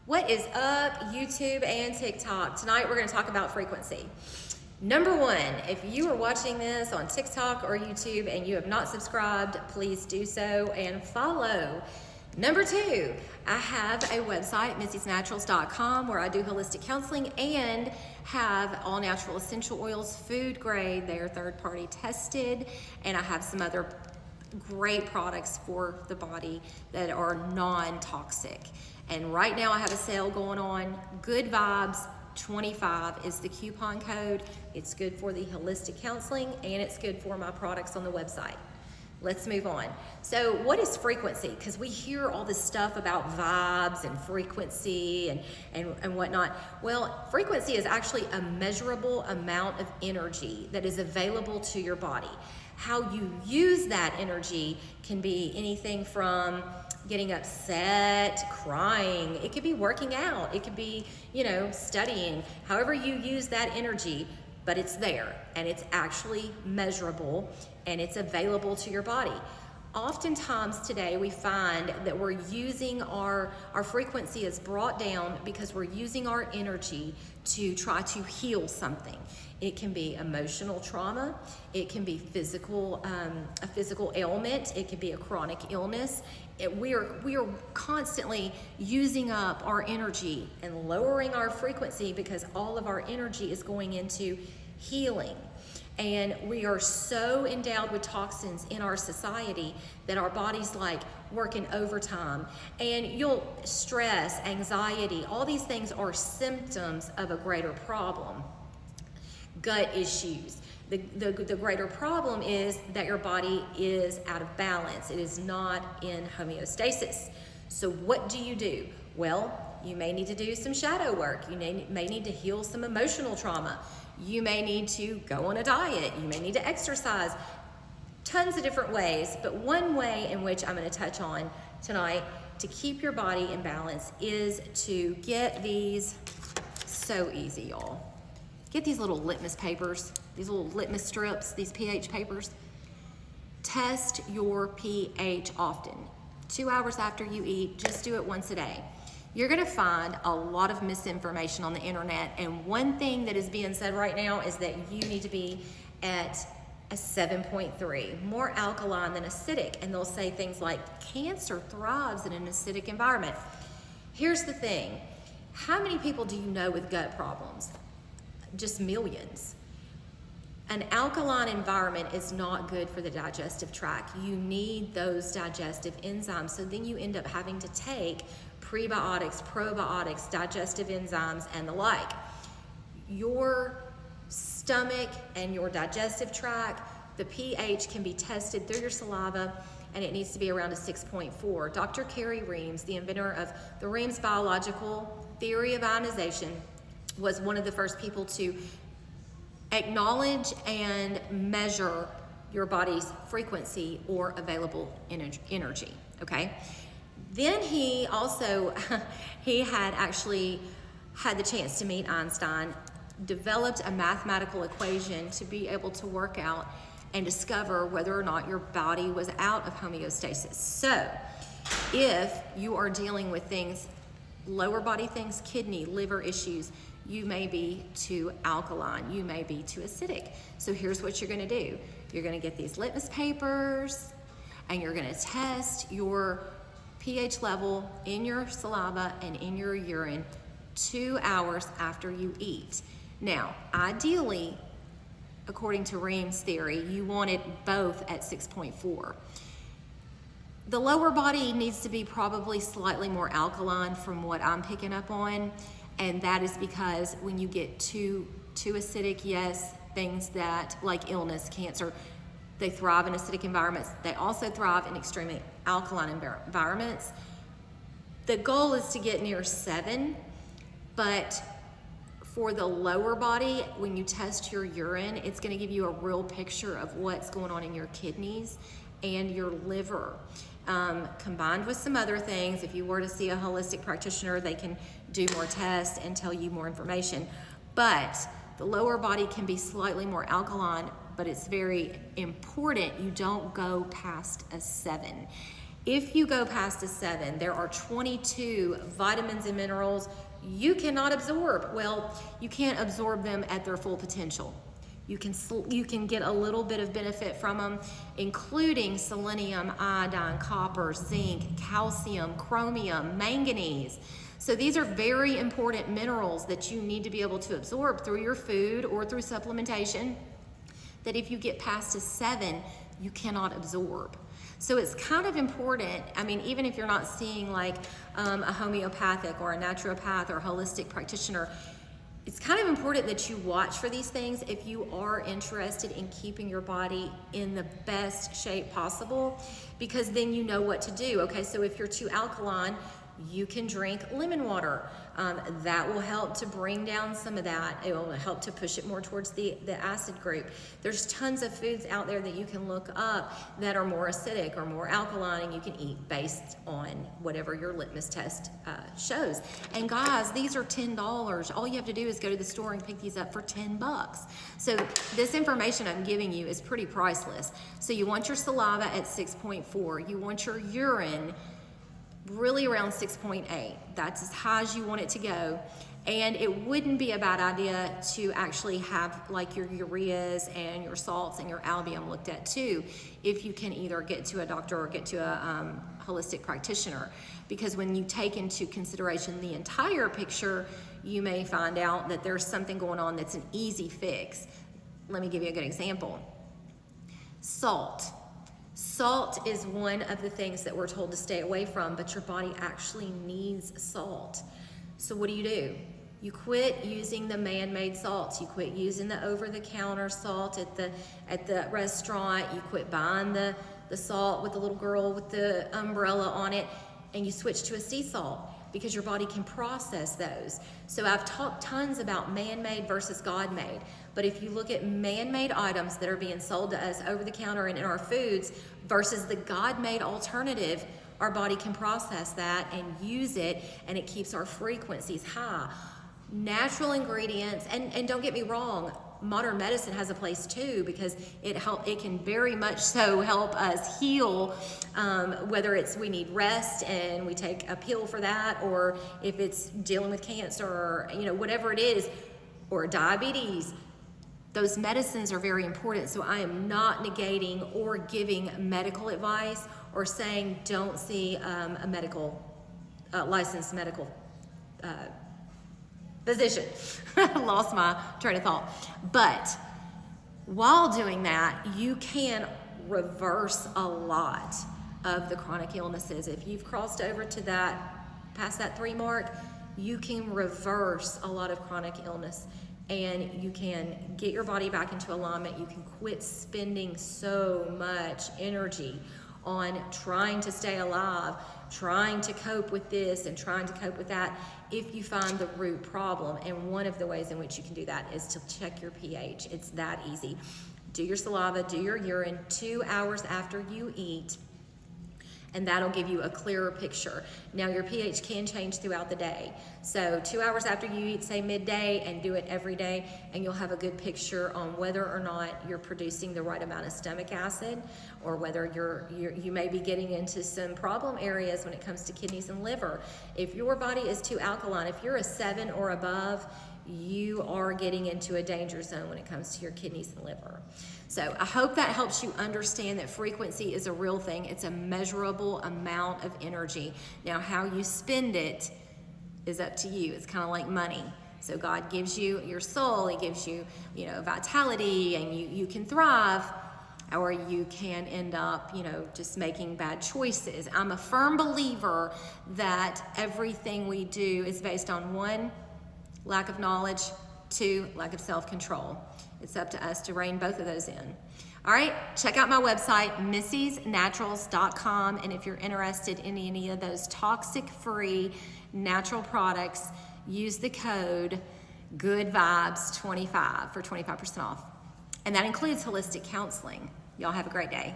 What is up, YouTube and TikTok? Tonight we're going to talk about frequency. Number one, if you are watching this on TikTok or YouTube and you have not subscribed, please do so and follow. Number two, I have a website, missysnaturals.com, where I do holistic counseling and have all natural essential oils, food grade. They are third party tested, and I have some other great products for the body that are non-toxic. And right now I have a sale going on. Good Vibes 25 is the coupon code. It's good for the holistic counseling and it's good for my products on the website. Let's move on. So what is frequency? Because we hear all this stuff about vibes and frequency and whatnot. Well, frequency is actually a measurable amount of energy that is available to your body. How you use that energy can be anything from getting upset, crying. It could be working out. It could be, studying. However you use that energy, but it's there and it's actually measurable and it's available to your body. Oftentimes today we find that we're using our frequency is brought down because we're using our energy to try to heal something. It can be emotional trauma, it can be a physical ailment, it can be a chronic illness. We are constantly using up our energy and lowering our frequency because all of our energy is going into healing. And we are so endowed with toxins in our society that our body's like working overtime. And stress, anxiety, all these things are symptoms of a greater problem. Gut issues. The greater problem is that your body is out of balance. It is not in homeostasis. So what do? Well, you may need to do some shadow work. You may need to heal some emotional trauma. You may need to go on a diet. You may need to exercise. Tons of different ways, but one way in which I'm going to touch on tonight to keep your body in balance is to get these, so easy, y'all. Get these little litmus papers, these little litmus strips, these pH papers. Test your pH often. 2 hours after you eat, just do it once a day. You're gonna find a lot of misinformation on the internet, and one thing that is being said right now is that you need to be at a 7.3, more alkaline than acidic, and they'll say things like cancer thrives in an acidic environment. Here's the thing, how many people do you know with gut problems? Just millions. An alkaline environment is not good for the digestive tract. You need those digestive enzymes, so then you end up having to take prebiotics, probiotics, digestive enzymes, and the like. Your stomach and your digestive tract, the pH can be tested through your saliva, and it needs to be around a 6.4. Dr. Carrie Reams, the inventor of the Reams biological theory of ionization, was one of the first people to acknowledge and measure your body's frequency or available energy, okay? Then he also, he had actually had the chance to meet Einstein, developed a mathematical equation to be able to work out and discover whether or not your body was out of homeostasis. So if you are dealing with things, lower body things, kidney, liver issues, you may be too alkaline, you may be too acidic. So here's what you're gonna do. You're gonna get these litmus papers and you're gonna test your pH level in your saliva and in your urine 2 hours after you eat. Now, ideally, according to Reams' theory, you want it both at 6.4. The lower body needs to be probably slightly more alkaline from what I'm picking up on, and that is because when you get too acidic, yes, things that like illness, cancer, they thrive in acidic environments. They also thrive in extremely alkaline environments. The goal is to get near 7, but for the lower body, when you test your urine, it's gonna give you a real picture of what's going on in your kidneys and your liver. Combined with some other things, if you were to see a holistic practitioner, they can do more tests and tell you more information. But the lower body can be slightly more alkaline, but it's very important you don't go past a 7. If you go past a 7, there are 22 vitamins and minerals you cannot absorb. Well, you can't absorb them at their full potential. You can get a little bit of benefit from them, including selenium, iodine, copper, zinc, calcium, chromium, manganese. So these are very important minerals that you need to be able to absorb through your food or through supplementation, that if you get past a 7, you cannot absorb. So it's kind of important, I mean, even if you're not seeing like a homeopathic or a naturopath or a holistic practitioner, it's kind of important that you watch for these things if you are interested in keeping your body in the best shape possible, because then you know what to do. Okay, so if you're too alkaline, you can drink lemon water. That will help to bring down some of that. It will help to push it more towards the acid group. There's tons of foods out there that you can look up that are more acidic or more alkaline, and you can eat based on whatever your litmus test shows. And guys, these are $10. All you have to do is go to the store and pick these up for $10. So this information I'm giving you is pretty priceless. So you want your saliva at 6.4. You want your urine really around 6.8. That's as high as you want it to go. And it wouldn't be a bad idea to actually have like your ureas and your salts and your albumin looked at too, if you can either get to a doctor or get to a holistic practitioner. Because when you take into consideration the entire picture, you may find out that there's something going on that's an easy fix. Let me give you a good example. Salt. Salt is one of the things that we're told to stay away from, but your body actually needs salt. So what do? You quit using the man-made salts. You quit using the over-the-counter salt at the restaurant. You quit buying the salt with the little girl with the umbrella on it, and you switch to a sea salt, because your body can process those. So I've talked tons about man-made versus God-made. But if you look at man-made items that are being sold to us over the counter and in our foods versus the God-made alternative, our body can process that and use it, and it keeps our frequencies high. Natural ingredients, and don't get me wrong, modern medicine has a place too, because it can very much so help us heal, whether it's we need rest and we take a pill for that, or if it's dealing with cancer, or whatever it is, or diabetes. Those medicines are very important. So I am not negating or giving medical advice or saying don't see a licensed medical physician. Lost my train of thought. But while doing that, you can reverse a lot of the chronic illnesses. If you've crossed over to past that 3 mark, you can reverse a lot of chronic illness, and you can get your body back into alignment. You can quit spending so much energy on trying to stay alive, trying to cope with this and trying to cope with that, if you find the root problem. And one of the ways in which you can do that is to check your pH. It's that easy. Do your saliva, do your urine 2 hours after you eat, and that'll give you a clearer picture. Now, your pH can change throughout the day. So 2 hours after you eat, say midday, and do it every day, and you'll have a good picture on whether or not you're producing the right amount of stomach acid, or whether you may be getting into some problem areas when it comes to kidneys and liver. If your body is too alkaline, if you're a 7 or above, you are getting into a danger zone when it comes to your kidneys and liver. So I hope that helps you understand that frequency is a real thing. It's a measurable amount of energy. Now, how you spend it is up to you. It's kind of like money. So God gives you your soul, He gives you, vitality, and you can thrive, or you can end up, just making bad choices. I'm a firm believer that everything we do is based on 1, lack of knowledge, 2, lack of self-control. It's up to us to rein both of those in. All right, check out my website, Missy'sNaturals.com, and if you're interested in any of those toxic-free natural products, use the code GOODVIBES25 for 25% off. And that includes holistic counseling. Y'all have a great day.